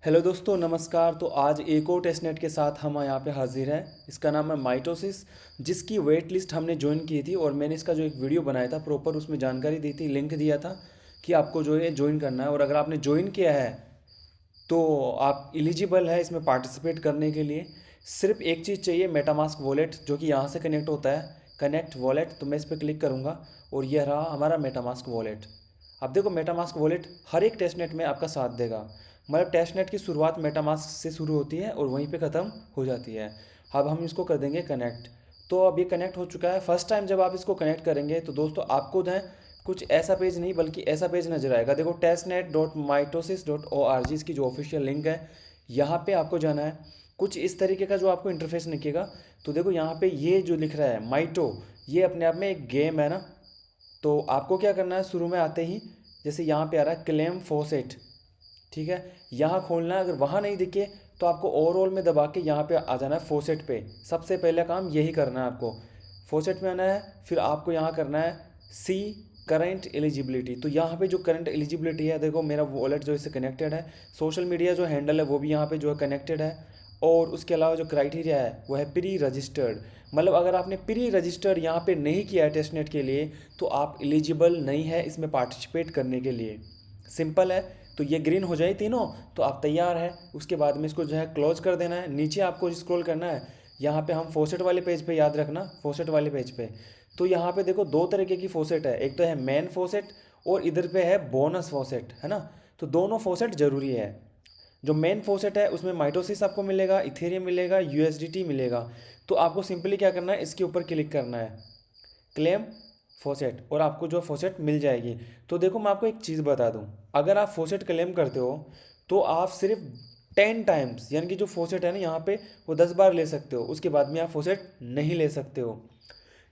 Hello दोस्तों, नमस्कार। तो आज एक और टेस्टनेट के साथ हम यहाँ पे हाजिर हैं। इसका नाम है माइटोसिस, जिसकी वेट लिस्ट हमने ज्वाइन की थी और मैंने इसका जो एक वीडियो बनाया था प्रॉपर, उसमें जानकारी दी थी, लिंक दिया था कि आपको जो है ज्वाइन करना है। और अगर आपने ज्वाइन किया है तो आप एलिजिबल है इसमें पार्टिसिपेट करने के लिए। सिर्फ एक चीज़ चाहिए, मेटामास्क वॉलेट, जो कि यहाँ से कनेक्ट होता है, कनेक्ट वॉलेट। तो मैं इस पर क्लिक करूँगा और यह रहा हमारा मेटामास्क वॉलेट। अब देखो, मेटामास्क वॉलेट हर एक टेस्टनेट में आपका साथ देगा। मतलब टेस्टनेट की शुरुआत मेटामास्क से शुरू होती है और वहीं पे ख़त्म हो जाती है। अब हम इसको कर देंगे कनेक्ट। तो अब ये कनेक्ट हो चुका है। फर्स्ट टाइम जब आप इसको कनेक्ट करेंगे तो दोस्तों आपको जो है कुछ ऐसा पेज नहीं बल्कि ऐसा पेज नजर आएगा। देखो, testnet.mitosis.org इसकी जो ऑफिशियल लिंक है, यहाँ पे आपको जाना है। कुछ इस तरीके का जो आपको इंटरफेस दिखेगा। तो देखो, यहाँ पे ये जो लिख रहा है माइटो, ये अपने आप में एक गेम है ना। तो आपको क्या करना है, शुरू में आते ही जैसे यहाँ पे आ रहा है क्लेम फोसेट, ठीक है, यहाँ खोलना है। अगर वहाँ नहीं दिखे तो आपको ओवरऑल में दबा के यहाँ पे आ जाना है फोसेट पे। सबसे पहले काम यही करना है आपको, फोसेट में आना है। फिर आपको यहाँ करना है सी करंट एलिजिबिलिटी। तो यहाँ पे जो करंट एलिजिबिलिटी है, देखो मेरा वॉलेट जो इससे कनेक्टेड है, सोशल मीडिया जो हैंडल है वो भी यहाँ पे जो है कनेक्टेड है। और उसके अलावा जो क्राइटेरिया है वो है प्री रजिस्टर्ड। मतलब अगर आपने प्री रजिस्टर्ड यहाँ पे नहीं किया है टेस्टनेट के लिए तो आप एलिजिबल नहीं है इसमें पार्टिसिपेट करने के लिए। सिंपल है। तो ये ग्रीन हो जाए तीनों तो आप तैयार है। उसके बाद में इसको जो है क्लोज कर देना है। नीचे आपको स्क्रॉल करना है, यहाँ पे हम फोसेट वाले पेज पे, याद रखना फोसेट वाले पेज पे। तो यहाँ पे देखो दो तरीके की फोसेट है, एक तो है मेन फोसेट और इधर पे है बोनस फोसेट, है ना। तो दोनों फोसेट जरूरी है। जो मेन फोसेट है उसमें माइटोसिस आपको मिलेगा, इथेरियम मिलेगा, यूएसडीटी मिलेगा। तो आपको सिंपली क्या करना है, इसके ऊपर क्लिक करना है, क्लेम फोसेट, और आपको जो फोसेट मिल जाएगी। तो देखो, मैं आपको एक चीज़ बता दूं, अगर आप फोसेट क्लेम करते हो तो आप सिर्फ 10 टाइम्स, यानी कि जो फोसेट है ना यहाँ पे, वो 10 बार ले सकते हो। उसके बाद में आप फोसेट नहीं ले सकते हो।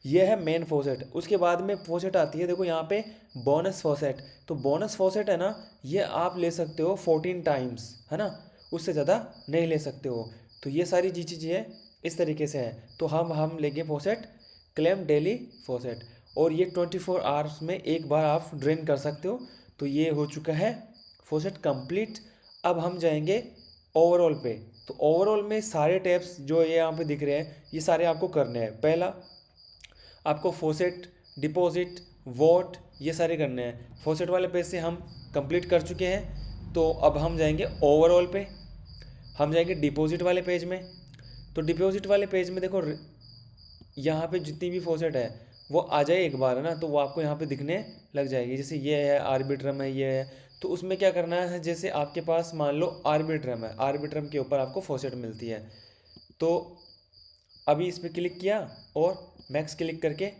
ये है मेन फोसेट। उसके बाद में फोसेट आती है, देखो यहाँ पे बोनस फोसेट। तो बोनस फोसेट है ना, ये आप ले सकते हो 14 टाइम्स, है ना। उससे ज़्यादा नहीं ले सकते हो। तो ये सारी जी चीज़ें इस तरीके से है। तो हम लेंगे फोसेट क्लेम डेली फोसेट, और ये 24 आवर्स में एक बार आप ड्रेन कर सकते हो। तो ये हो चुका है फोसेट कंप्लीट। अब हम जाएंगे ओवरऑल पे। तो ओवरऑल में सारे टैब्स जो ये यहाँ पे दिख रहे हैं, ये सारे आपको करने हैं। पहला, आपको फोसेट, डिपॉजिट, वोट, ये सारे करने हैं। फोसेट वाले पेज से हम कंप्लीट कर चुके हैं। तो अब हम जाएंगे ओवरऑल पे, हम जाएंगे डिपॉजिट वाले पेज में। तो डिपॉजिट वाले पेज में देखो, यहाँ पे जितनी भी फोसेट है वो आ जाए एक बार, है ना। तो वो आपको यहाँ पे दिखने लग जाएगी। जैसे ये है आर्बिट्रम है, ये है। तो उसमें क्या करना है, जैसे आपके पास मान लो आर्बिट्रम है, आर्बिट्रम के ऊपर आपको फोसेट मिलती है। तो अभी इस पर क्लिक किया और मैक्स क्लिक करके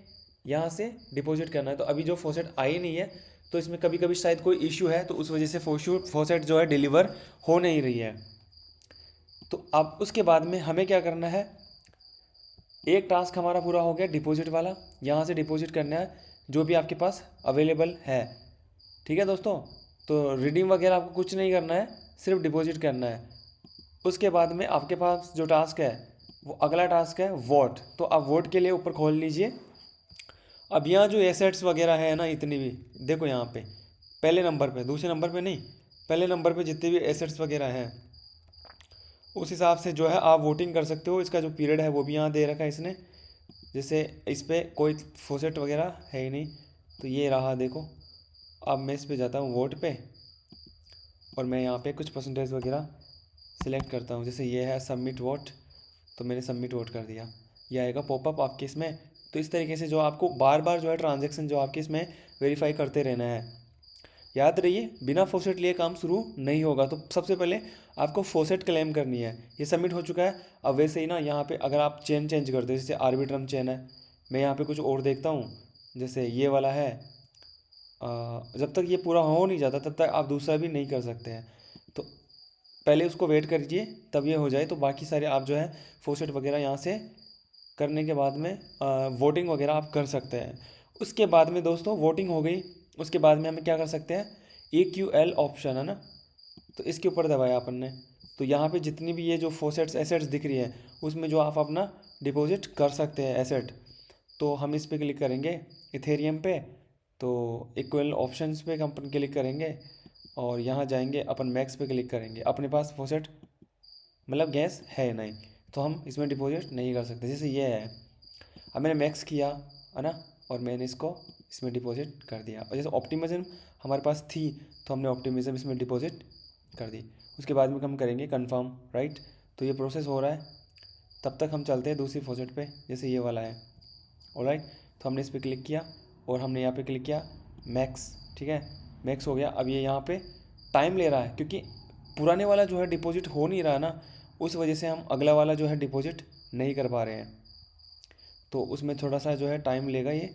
यहाँ से डिपॉजिट करना है। तो अभी जो फोसेट आई नहीं है, तो इसमें कभी कभी शायद कोई इश्यू है, तो उस वजह से फोसेट जो है डिलीवर हो नहीं रही है। तो अब उसके बाद में हमें क्या करना है, एक टास्क हमारा पूरा हो गया डिपॉजिट वाला। यहाँ से डिपॉजिट करना है जो भी आपके पास अवेलेबल है, ठीक है दोस्तों। तो रिडीम वगैरह आपको कुछ नहीं करना है, सिर्फ डिपॉजिट करना है। उसके बाद में आपके पास जो टास्क है, वो अगला टास्क है वोट। तो आप वोट के लिए ऊपर खोल लीजिए। अब यहाँ जो एसेट्स वगैरह है ना, इतनी भी देखो यहाँ पे, पहले नंबर पे, दूसरे नंबर पे नहीं, पहले नंबर पे जितने भी एसेट्स वगैरह हैं, उस हिसाब से जो है आप वोटिंग कर सकते हो। इसका जो पीरियड है वो भी यहाँ दे रखा है इसने। जैसे इस पर कोई फोसेट वगैरह है ही नहीं, तो ये रहा देखो। अब मैं इस पे जाता हूँ वोट पे, और मैं यहाँ पे कुछ परसेंटेज वगैरह सिलेक्ट करता हूँ। जैसे ये है सबमिट वोट, तो मैंने सबमिट वोट कर दिया। ये आएगा पॉपअप आपके इसमें। तो इस तरीके से जो आपको बार बार जो है ट्रांजैक्शन जो आपके इसमें वेरीफाई करते रहना है। याद रहिए, बिना फोसेट लिए काम शुरू नहीं होगा। तो सबसे पहले आपको फोसेट क्लेम करनी है। ये सबमिट हो चुका है। अब वैसे ही ना, यहाँ पे अगर आप चेन चेंज करते हो, जैसे आर्बिट्रम चेन है, मैं यहाँ पे कुछ और देखता हूँ, जैसे ये वाला है। जब तक ये पूरा हो नहीं जाता तब तक आप दूसरा भी नहीं कर सकते हैं। तो पहले उसको वेट करिए, तब ये हो जाए तो बाकी सारे आप जो है फोसेट वगैरह यहाँ से करने के बाद में वोटिंग वगैरह आप कर सकते हैं। उसके बाद में दोस्तों वोटिंग हो गई। उसके बाद में हमें क्या कर सकते हैं, EQL ऑप्शन है ना, तो इसके ऊपर दबाया अपन ने। तो यहाँ पे जितनी भी ये जो फोसेट्स एसेट्स दिख रही है, उसमें जो आप अपना डिपॉजिट कर सकते हैं एसेट। तो हम इस पर क्लिक करेंगे इथेरियम पे। तो इक्वल ऑप्शंस पे कंपनी क्लिक करेंगे। और यहाँ जाएंगे, अपन मैक्स पे क्लिक करेंगे। अपने पास फॉसेट मतलब गैस है नहीं, तो हम इसमें डिपॉजिट नहीं कर सकते। जैसे ये है, अब मैंने मैक्स किया है ना, और मैंने इसको इसमें डिपॉजिट कर दिया। और जैसे ऑप्टिमिज्म हमारे पास थी, तो हमने ऑप्टिमिज्म इसमें डिपॉजिट कर दी। उसके बाद में हम करेंगे कन्फर्म, राइट। तो ये प्रोसेस हो रहा है, तब तक हम चलते हैं दूसरी फॉसेट पे, जैसे ये वाला है। ऑलराइट, तो हमने इस पर क्लिक किया और हमने यहाँ पे क्लिक किया मैक्स, ठीक है, मैक्स हो गया। अब ये यहाँ पे टाइम ले रहा है, क्योंकि पुराने वाला जो है डिपॉजिट हो नहीं रहा ना, उस वजह से हम अगला वाला जो है डिपॉजिट नहीं कर पा रहे हैं। तो उसमें थोड़ा सा जो है टाइम लेगा ये,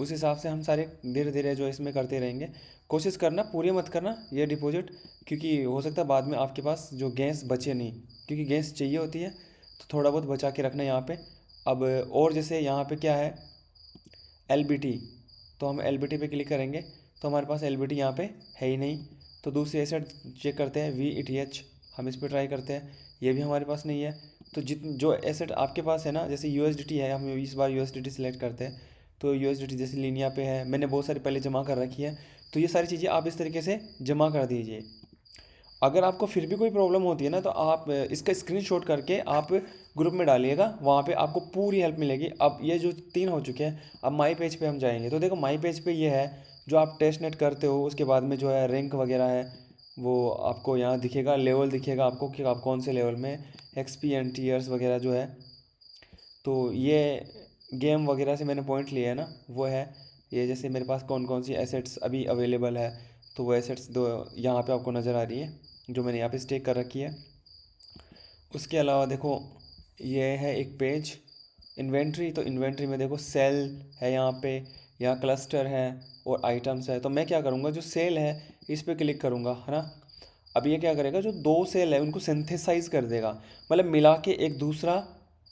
उस हिसाब से हम सारे धीरे धीरे जो इसमें करते रहेंगे। कोशिश करना पूरी मत करना ये डिपॉजिट, क्योंकि हो सकता है बाद में आपके पास जो गैस बचे नहीं, क्योंकि गैस चाहिए होती है, तो थोड़ा बहुत बचा के रखना यहाँ पे। अब और जैसे यहाँ पे क्या है, LBT, तो हम LBT पे क्लिक करेंगे, तो हमारे पास LBT यहाँ पे है ही नहीं। तो दूसरी एसेट चेक करते हैं, VETH, हम इस पर ट्राई करते हैं, ये भी हमारे पास नहीं है। तो जो एसेट आपके पास है ना, जैसे USDT है, हम इस बार USDT सेलेक्ट करते हैं। तो USDT जैसे लिनिया पे है, मैंने बहुत सारी पहले जमा कर रखी है। तो ये सारी चीज़ें आप इस तरीके से जमा कर दीजिए। अगर आपको फिर भी कोई प्रॉब्लम होती है ना, तो आप इसका स्क्रीनशॉट करके आप ग्रुप में डालिएगा, वहाँ पे आपको पूरी हेल्प मिलेगी। अब ये जो 3 हो चुके हैं, अब माई पेज पे हम जाएंगे। तो देखो माई पेज पे ये है, जो आप टेस्ट नेट करते हो, उसके बाद में जो है रैंक वगैरह है, वो आपको यहाँ दिखेगा, लेवल दिखेगा आपको कि आप कौन से लेवल में, XP एंड टीयर्स वगैरह जो है। तो ये गेम वगैरह से मैंने पॉइंट लिए है ना, वो है ये। जैसे मेरे पास कौन कौन सी एसेट्स अभी अवेलेबल है, तो वो एसेट्स दो यहाँ पे आपको नज़र आ रही है, जो मैंने यहाँ पे स्टेक कर रखी है। उसके अलावा देखो, ये है एक पेज इन्वेंट्री। तो इन्वेंट्री में देखो सेल है यहाँ पे, यहाँ क्लस्टर है और आइटम्स है। तो मैं क्या करूँगा, जो सेल है इस पर क्लिक करूँगा, है ना। अब ये क्या करेगा, जो 2 सेल है उनको सिंथेसाइज कर देगा, मतलब मिला के एक दूसरा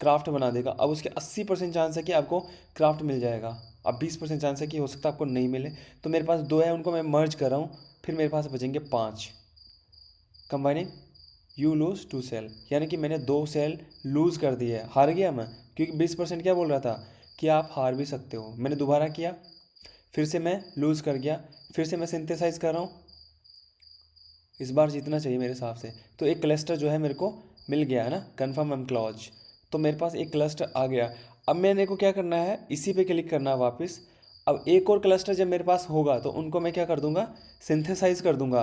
क्राफ्ट बना देगा। अब उसके 80% चांस है कि आपको क्राफ्ट मिल जाएगा, अब 20% चांस है कि हो सकता है आपको नहीं मिले। तो मेरे पास 2 है, उनको मैं मर्ज कर रहा हूँ, फिर मेरे पास बचेंगे 5। कंबाइनिंग यू लूज़ 2 सेल, यानी कि मैंने 2 सेल लूज़ कर दिए, हार गया मैं, क्योंकि 20% क्या बोल रहा था कि आप हार भी सकते हो। मैंने दोबारा किया, फिर से मैं लूज़ कर गया, फिर से मैं सिंथेसाइज कर रहा हूँ, इस बार जीतना चाहिए मेरे हिसाब से। तो एक क्लस्टर जो है मेरे को मिल गया है ना, कन्फर्म एम क्लॉज। तो मेरे पास एक क्लस्टर आ गया। अब मैंने को क्या करना है, इसी पे क्लिक करना है वापस। अब एक और क्लस्टर जब मेरे पास होगा, तो उनको मैं क्या कर दूंगा, सिंथेसाइज कर दूंगा।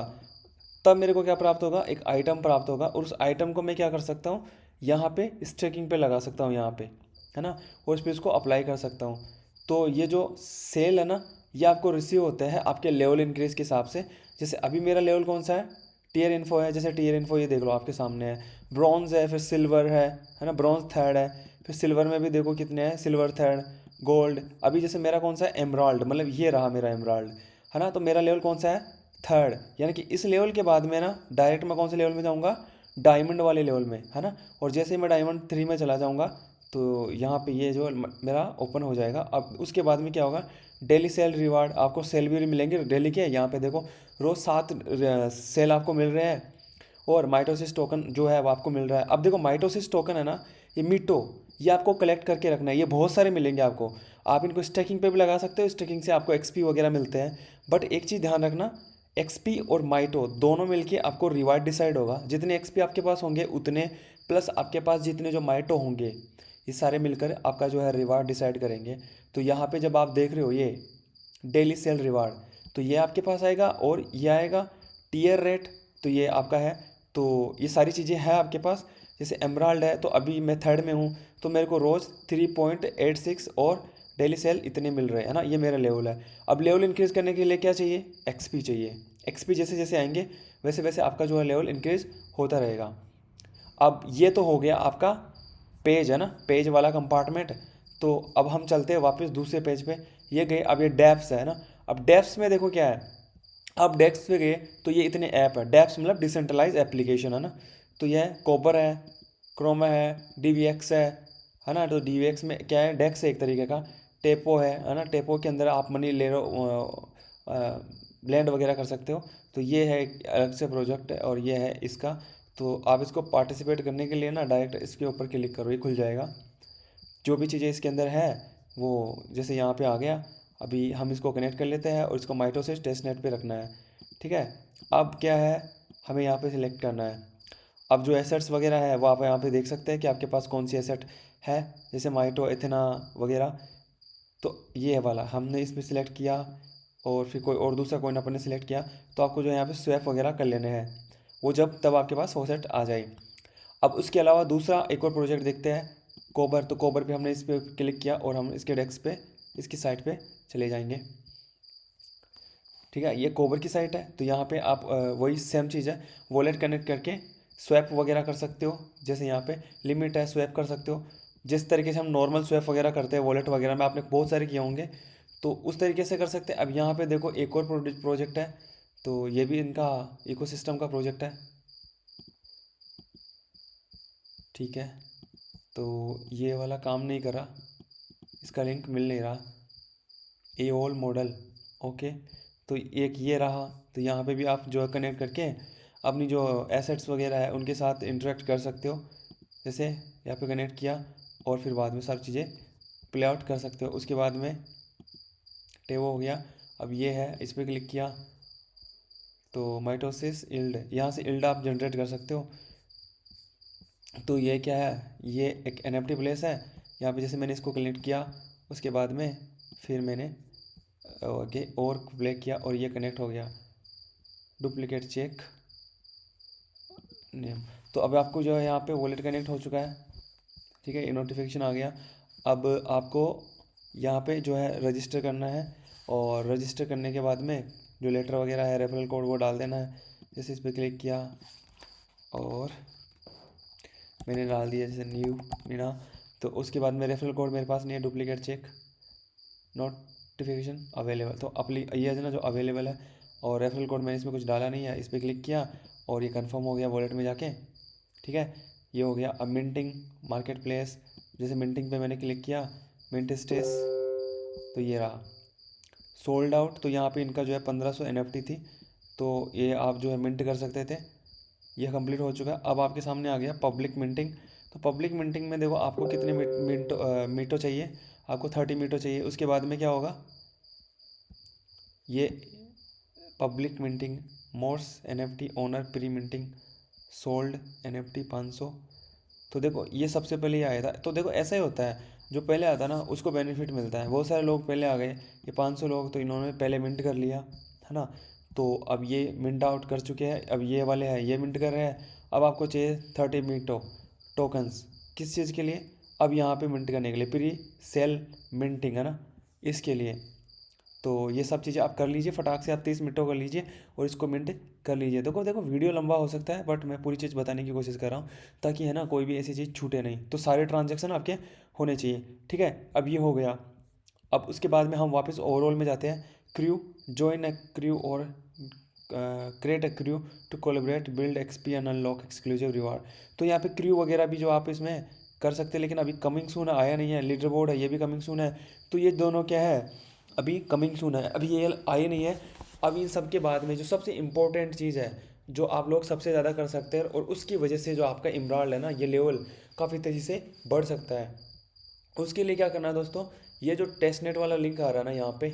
तब मेरे को क्या प्राप्त होगा, एक आइटम प्राप्त होगा। और उस आइटम को मैं क्या कर सकता हूँ, यहाँ पे स्टैकिंग पे लगा सकता हूँ, यहाँ पे, है ना, और इस पर इसको अप्लाई कर सकता हूँ। तो ये जो सेल है ना, ये आपको रिसीव होता है आपके लेवल इंक्रीज के हिसाब से। जैसे अभी मेरा लेवल कौन सा है, टीयर इन्फो है। जैसे टीयर इन्फो ये देख लो आपके सामने है, ब्रॉन्ज है, फिर सिल्वर है ना, ब्रॉन्ज थर्ड है, फिर सिल्वर में भी देखो कितने हैं, सिल्वर थर्ड, गोल्ड। अभी जैसे मेरा कौन सा है, एमराल्ड, मतलब ये रहा मेरा एमराल्ड, है ना। तो मेरा लेवल कौन सा है, थर्ड। यानी कि इस लेवल के बाद में ना डायरेक्ट मैं कौन से लेवल में जाऊँगा, डायमंड वाले लेवल में, है ना। और जैसे ही मैं डायमंड 3 में चला जाऊँगा, तो यहाँ पे ये जो मेरा ओपन हो जाएगा। अब उसके बाद में क्या होगा, डेली सेल रिवार्ड, आपको सेल भी मिलेंगे डेली के। यहाँ पे देखो रोज़ 7 सेल आपको मिल रहे हैं, और माइटोसिस टोकन जो है वो आपको मिल रहा है। अब देखो माइटोसिस टोकन है ना, ये मीटो, ये आपको कलेक्ट करके रखना है। ये बहुत सारे मिलेंगे आपको, आप इनको स्टैकिंग पे भी लगा सकते हो, स्टैकिंग से आपको XP वगैरह मिलते हैं। बट एक चीज़ ध्यान रखना, XP और माइटो दोनों मिलके आपको रिवार्ड डिसाइड होगा। जितने XP आपके पास होंगे उतने, प्लस आपके पास जितने जो माइटो होंगे, ये सारे मिलकर आपका जो है रिवार्ड डिसाइड करेंगे। तो यहाँ पे जब आप देख रहे हो ये डेली सेल रिवार्ड, तो ये आपके पास आएगा, और ये आएगा टीयर रेट, तो ये आपका है। तो ये सारी चीज़ें हैं आपके पास। जैसे एमराल्ड है, तो अभी मैं थर्ड में हूँ, तो मेरे को रोज़ 3.86 और डेली सेल इतने मिल रहे हैं, है ना, ये मेरा लेवल है। अब लेवल इंक्रीज करने के लिए क्या चाहिए, XP चाहिए। XP जैसे जैसे आएंगे, वैसे वैसे आपका जो है लेवल इंक्रीज होता रहेगा। अब ये तो हो गया आपका पेज, है ना, पेज वाला कंपार्टमेंट। तो अब हम चलते हैं वापस दूसरे पेज पे, ये गए। अब ये डेप्स है ना, अब डेप्स में देखो क्या है, अब डेप्स पे गए तो ये इतने ऐप है। डेप्स मतलब डिसेंट्रलाइज एप्लीकेशन, है ना। तो ये कोबर है, क्रोमा है, DVX है ना। तो DVX में क्या है, डेक्स है एक तरीके का। टेपो है ना, टेपो के अंदर आप मनी ले लो, ब्लेंड वगैरह कर सकते हो। तो ये है एक अलग से प्रोजेक्ट है, और ये है इसका। तो आप इसको पार्टिसिपेट करने के लिए ना डायरेक्ट इसके ऊपर क्लिक करो, ये खुल जाएगा। जो भी चीज़ें इसके अंदर है वो जैसे यहाँ पे आ गया। अभी हम इसको कनेक्ट कर लेते हैं, और इसको माइटोसिस टेस्ट नेट पे रखना है। ठीक है। अब क्या है, हमें यहाँ पे सिलेक्ट करना है। अब जो एसेट्स वगैरह है वो आप यहाँ पे देख सकते हैं कि आपके पास कौन सी एसेट है, जैसे माइटो, इथेना वगैरह। तो ये वाला हमने इस पर सिलेक्ट किया, और फिर कोई और दूसरा कोइन अपन ने सिलेक्ट किया, तो आपको जो यहाँ पे स्वैप वगैरह कर लेने हैं, वो जब तब आपके पास वो सेट आ जाए। अब उसके अलावा दूसरा एक और प्रोजेक्ट देखते हैं, कोबर। तो कोबर पे हमने इस पर क्लिक किया और हम इसके डेस्क पे, इसकी साइट पे चले जाएंगे। ठीक है, ये कोबर की साइट है। तो यहाँ पे आप वही सेम चीज़ है, वॉलेट कनेक्ट करके स्वैप वगैरह कर सकते हो। जैसे यहाँ पे लिमिट है, स्वैप कर सकते हो। जिस तरीके से हम नॉर्मल स्वैप वगैरह करते हैं वॉलेट वगैरह में, आपने बहुत सारे किए होंगे, तो उस तरीके से कर सकते हैं। अब यहाँ पे देखो एक और प्रोजेक्ट है, तो ये भी इनका इकोसिस्टम का प्रोजेक्ट है। ठीक है, तो ये वाला काम नहीं कर रहा, इसका लिंक मिल नहीं रहा, एओल मॉडल। ओके, तो एक ये रहा। तो यहाँ पे भी आप जो है कनेक्ट करके अपनी जो एसेट्स वगैरह है उनके साथ इंटरेक्ट कर सकते हो। जैसे यहाँ पे कनेक्ट किया और फिर बाद में सारी चीज़ें प्ले आउट कर सकते हो। उसके बाद में टेवो हो गया। अब ये है, इस पर क्लिक किया तो माइटोसिस इल्ड, यहाँ से इल्ड आप जनरेट कर सकते हो। तो ये क्या है, ये एक एनएफटी प्लेस है। यहाँ पे जैसे मैंने इसको कनेक्ट किया, उसके बाद में फिर मैंने ओके और प्ले किया और ये कनेक्ट हो गया। Duplicate check name. तो अब आपको जो है यहाँ पे वॉलेट कनेक्ट हो चुका है। ठीक है, ये नोटिफिकेशन आ गया। अब आपको यहाँ पे जो है रजिस्टर करना है, और रजिस्टर करने के बाद में जो लेटर वगैरह है, रेफरल कोड, वो डाल देना है। जैसे इस पर क्लिक किया और मैंने डाल दिया जैसे न्यू मीना। तो उसके बाद में रेफरल कोड मेरे पास नहीं है, डुप्लीकेट चेक नोटिफिकेशन अवेलेबल। तो अपली ये है ना जो अवेलेबल है, और रेफरल कोड मैंने इसमें कुछ डाला नहीं है। इस पर क्लिक किया और ये कंफर्म हो गया वॉलेट में जाके। ठीक है, ये हो गया। अब मिंटिंग मार्केट प्लेस, जैसे मिंटिंग पे मैंने क्लिक किया, मिंट स्टेस, तो ये रहा सोल्ड आउट। तो यहाँ पे इनका जो है 1500 एनएफटी थी, तो ये आप जो है मिंट कर सकते थे। ये कंप्लीट हो चुका है। अब आपके सामने आ गया पब्लिक मिंटिंग। तो पब्लिक मिंटिंग में देखो आपको कितने मीटो चाहिए, आपको 30 मीटो चाहिए। उसके बाद में क्या होगा, ये पब्लिक मिंटिंग मोर्स NFT owner pre minting sold NFT 500। तो देखो ये सबसे पहले ये आया था। तो देखो ऐसा ही होता है, जो पहले आता है ना उसको बेनिफिट मिलता है। बहुत सारे लोग पहले आ गए, ये 500 लोग, तो इन्होंने पहले मिंट कर लिया है ना। तो अब ये मिंट आउट कर चुके हैं, अब ये वाले हैं ये मिंट कर रहे हैं। अब आपको चाहिए 30 मीटो टोकन्स, किस चीज़ के लिए, अब यहाँ पे मिंट करने के लिए, प्री सेल मिंटिंग है ना, इसके लिए। तो ये सब चीज़ें आप कर लीजिए फटाक से, आप 30 मिनटों कर लीजिए और इसको मिनट कर लीजिए। देखो देखो वीडियो लंबा हो सकता है, बट मैं पूरी चीज़ बताने की कोशिश कर रहा हूँ, ताकि है ना कोई भी ऐसी चीज़ छूटे नहीं। तो सारे ट्रांजेक्शन आपके होने चाहिए। ठीक है, अब ये हो गया। अब उसके बाद में हम वापस ओवरऑल में जाते हैं। क्रू, जॉइन अ क्रू और create a crew to collaborate build XP and unlock exclusive reward. तो यहाँ पे क्रू वगैरह भी जो आप इसमें कर सकते हैं, लेकिन अभी कमिंग सून आया नहीं है। लीडर बोर्ड है, ये भी कमिंग सून है। तो ये दोनों क्या है, अभी कमिंग सून है, अभी ये आए नहीं है। अब इन सब के बाद में जो सबसे इम्पोर्टेंट चीज़ है, जो आप लोग सबसे ज़्यादा कर सकते हैं, और उसकी वजह से जो आपका इमराल्ड है ना, ये लेवल काफ़ी तेज़ी से बढ़ सकता है। उसके लिए क्या करना है दोस्तों, ये जो टेस्ट नेट वाला लिंक आ रहा है ना यहाँ पे,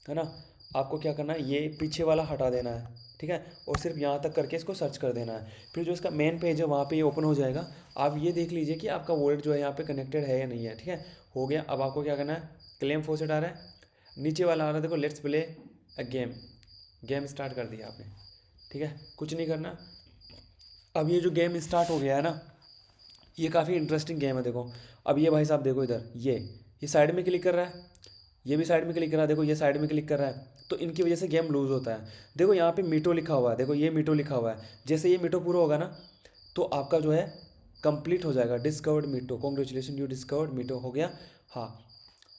है ना, आपको क्या करना है, ये पीछे वाला हटा देना है। ठीक है, और सिर्फ यहाँ तक करके इसको सर्च कर देना है। फिर जो इसका मेन पेज है वहाँ पे ये ओपन हो जाएगा। आप ये देख लीजिए कि आपका वॉलेट जो है यहाँ पे कनेक्टेड है या नहीं है। ठीक है, हो गया। अब आपको क्या करना है, क्लेम फॉसेट आ रहा है, नीचे वाला आ रहा है देखो, let's play a game, game start कर दिया आपने। ठीक है, कुछ नहीं करना। अब ये जो गेम स्टार्ट हो गया है ना, ये काफ़ी इंटरेस्टिंग गेम है। देखो अब ये भाई साहब देखो इधर, ये साइड में क्लिक कर रहा है, ये भी साइड में क्लिक कर रहा है, देखो ये साइड में क्लिक कर रहा है। तो इनकी वजह से गेम लूज़ होता है। देखो यहाँ पे मीटो लिखा हुआ है, देखो ये मीटो लिखा हुआ है। जैसे ये मीटो पूरा होगा ना, तो आपका जो है कंप्लीट हो जाएगा, डिस्कवर्ड मीटो, कॉन्ग्रेचुलेशन यू डिस्कवर्ड मीटो हो गया। हाँ,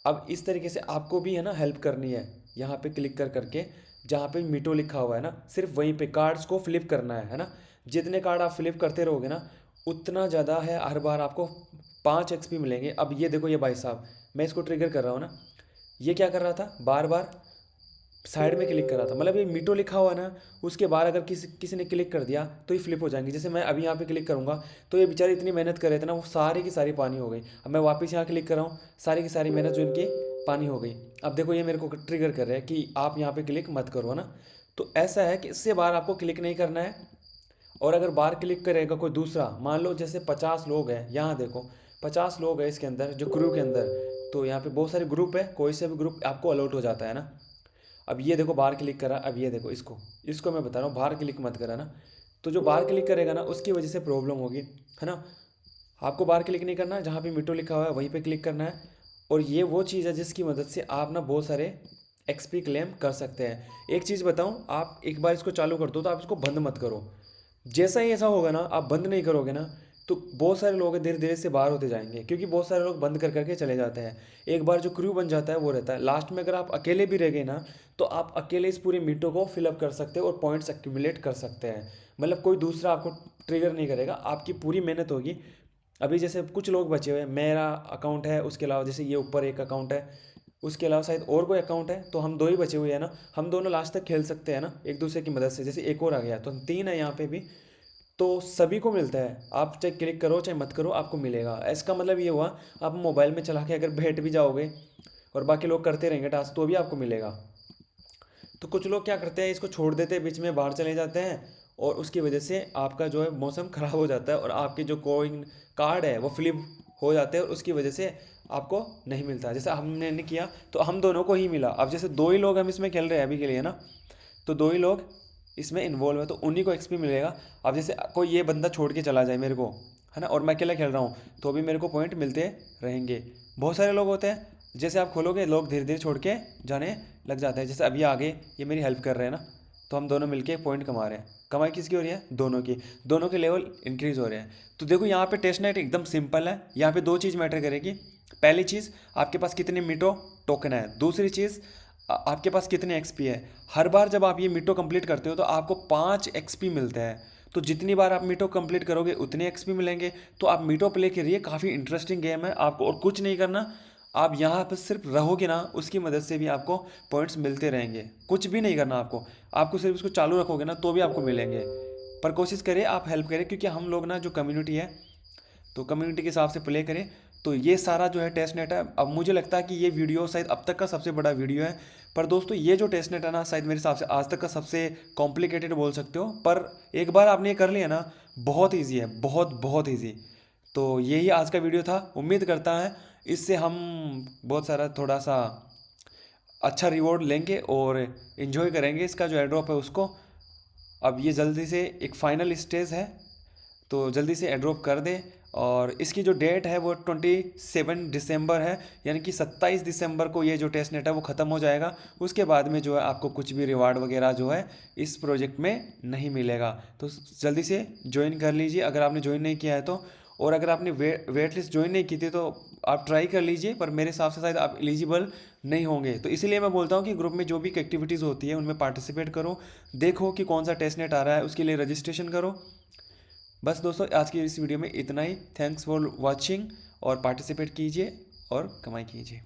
अब इस तरीके से आपको भी है ना हेल्प करनी है। यहाँ पे क्लिक कर करके जहाँ पे मीटो लिखा हुआ है ना, सिर्फ वहीं पे कार्ड्स को फ्लिप करना है ना। जितने कार्ड आप फ्लिप करते रहोगे ना, उतना ज़्यादा है, हर बार आपको 5 एक्सपी मिलेंगे। अब ये देखो, ये भाई साहब मैं इसको ट्रिगर कर रहा हूँ ना, ये क्या कर रहा था, बार बार साइड में क्लिक कर रहा था। मतलब ये मीटो लिखा हुआ ना, उसके बाद अगर किसी किसी ने क्लिक कर दिया तो ये फ्लिप हो जाएंगे। जैसे मैं अभी यहाँ पे क्लिक करूँगा, तो ये बेचारे इतनी मेहनत कर रहे थे ना, वो सारी की सारी पानी हो गई। अब मैं वापस यहाँ क्लिक कर रहा हूँ, सारी की सारी मेहनत जो इनकी पानी हो गई। अब देखो ये मेरे को ट्रिगर कर रहे हैं कि आप यहाँ पे क्लिक मत करो, है ना। तो ऐसा है कि इससे बाहर आपको क्लिक नहीं करना है। और अगर बाहर क्लिक करेगा कोई दूसरा, मान लो जैसे 50 लोग हैं, यहाँ देखो 50 लोग हैं इसके अंदर जो क्रू के अंदर, तो यहाँ पे बहुत सारे ग्रुप है, कोई से भी ग्रुप आपको अलॉट हो जाता है ना। अब ये देखो बाहर क्लिक करा, अब ये देखो इसको इसको मैं बता रहा हूँ बाहर क्लिक मत करा ना। तो जो बाहर क्लिक करेगा ना उसकी वजह से प्रॉब्लम होगी, है ना। आपको बाहर क्लिक नहीं करना है, जहाँ पे मीटो लिखा हुआ है वहीं पे क्लिक करना है। और ये वो चीज़ है जिसकी मदद से आप ना बहुत सारे एक्सपी क्लेम कर सकते हैं। एक चीज़ बताऊँ, आप एक बार इसको चालू कर दो तो आप इसको बंद मत करो। जैसा ही ऐसा होगा ना, आप बंद नहीं करोगे ना, तो बहुत सारे लोग धीरे धीरे से बाहर होते जाएंगे, क्योंकि बहुत सारे लोग बंद कर करके चले जाते हैं। एक बार जो क्रू बन जाता है वो रहता है, लास्ट में अगर आप अकेले भी रह गए ना, तो आप अकेले इस पूरे मीटो को फिलअप कर सकते हो और पॉइंट्स एक्यूमुलेट कर सकते हैं। मतलब कोई दूसरा आपको ट्रिगर नहीं करेगा, आपकी पूरी मेहनत होगी। अभी जैसे कुछ लोग बचे हुए हैं, मेरा अकाउंट है, उसके अलावा जैसे ये ऊपर एक अकाउंट है, उसके अलावा शायद और कोई अकाउंट है, तो हम दो ही बचे हुए हैं ना। हम दोनों लास्ट तक खेल सकते हैं ना एक दूसरे की मदद से। जैसे एक और आ गया तो हम तीन है यहाँ पे भी, तो सभी को मिलता है। आप चाहे क्लिक करो चाहे मत करो, आपको मिलेगा। इसका मतलब ये हुआ, आप मोबाइल में चला के अगर बैठ भी जाओगे और बाकी लोग करते रहेंगे टास्क, तो भी आपको मिलेगा। तो कुछ लोग क्या करते हैं, इसको छोड़ देते हैं, बीच में बाहर चले जाते हैं, और उसकी वजह से आपका जो है मौसम ख़राब हो जाता है, और आपके जो कोइन कार्ड है वो फ्लिप हो जाते हैं, और उसकी वजह से आपको नहीं मिलता। जैसे हमने नहीं किया तो हम दोनों को ही मिला। अब जैसे दो ही लोग हम इसमें खेल रहे हैं अभी के लिए ना, तो दो ही लोग इसमें इन्वॉल्व है, तो उन्हीं को एक्सपी मिलेगा। अब जैसे कोई ये बंदा छोड़ के चला जाए मेरे को, है ना, और मैं अकेला खेल रहा हूँ, तो भी मेरे को पॉइंट मिलते रहेंगे। बहुत सारे लोग होते हैं, जैसे आप खोलोगे लोग धीरे धीरे छोड़ के जाने लग जाते हैं। जैसे अभी आगे ये मेरी हेल्प कर रहे हैं ना, तो हम दोनों मिलके पॉइंट कमा रहे हैं। कमाई किसकी हो रही है? दोनों की। दोनों के लेवल इंक्रीज हो रहे हैं। तो देखो यहाँ पे टेस्ट नाइट एकदम सिंपल है। यहाँ पे दो चीज़ मैटर करेगी। पहली चीज़, आपके पास कितने मीटो टोकन है। दूसरी चीज़, आपके पास कितने एक्सपी है। हर बार जब आप ये मीटो कंप्लीट करते हो तो आपको 5 एक्सपी मिलते हैं। तो जितनी बार आप मीटो कंप्लीट करोगे उतने एक्सपी मिलेंगे। तो आप मीटो प्ले करिए, काफ़ी इंटरेस्टिंग गेम है। आपको और कुछ नहीं करना, आप यहाँ पर सिर्फ रहोगे ना, उसकी मदद से भी आपको पॉइंट्स मिलते रहेंगे। कुछ भी नहीं करना आपको, आपको सिर्फ इसको चालू रखोगे ना तो भी आपको मिलेंगे। पर कोशिश करें आप हेल्प करें, क्योंकि हम लोग ना जो कम्युनिटी है, तो कम्युनिटी के हिसाब से प्ले करें। तो ये सारा जो है टेस्ट नेट है। अब मुझे लगता है कि ये वीडियो शायद अब तक का सबसे बड़ा वीडियो है। पर दोस्तों ये जो टेस्ट नेट है ना, शायद मेरे हिसाब से आज तक का सबसे कॉम्प्लिकेटेड बोल सकते हो। पर एक बार आपने ये कर लिया ना, बहुत ईजी है, बहुत बहुत ईजी। तो यही आज का वीडियो था। उम्मीद करता है इससे हम बहुत सारा थोड़ा सा अच्छा रिवॉर्ड लेंगे और इन्जॉय करेंगे इसका जो एड्रॉप है उसको। अब ये जल्दी से एक फाइनल स्टेज है, तो जल्दी से एड्रॉप कर दे। और इसकी जो डेट है वो 27 दिसंबर है, यानी कि 27 दिसंबर को ये जो टेस्ट नेट है वो ख़त्म हो जाएगा। उसके बाद में जो है आपको कुछ भी रिवार्ड वगैरह जो है इस प्रोजेक्ट में नहीं मिलेगा। तो जल्दी से ज्वाइन कर लीजिए अगर आपने ज्वाइन नहीं किया है तो। और अगर आपने वेट लिस्ट ज्वाइन नहीं की थी तो आप ट्राई कर लीजिए, पर मेरे हिसाब से शायद आप एलिजिबल नहीं होंगे। तो इसीलिए मैं बोलता हूँ कि ग्रुप में जो भी एक्टिविटीज़ होती है उनमें पार्टिसिपेट करो, देखो कि कौन सा टेस्ट नेट आ रहा है, उसके लिए रजिस्ट्रेशन करो। बस दोस्तों आज की इस वीडियो में इतना ही। थैंक्स फॉर वॉचिंग, और पार्टिसिपेट कीजिए और कमाई कीजिए।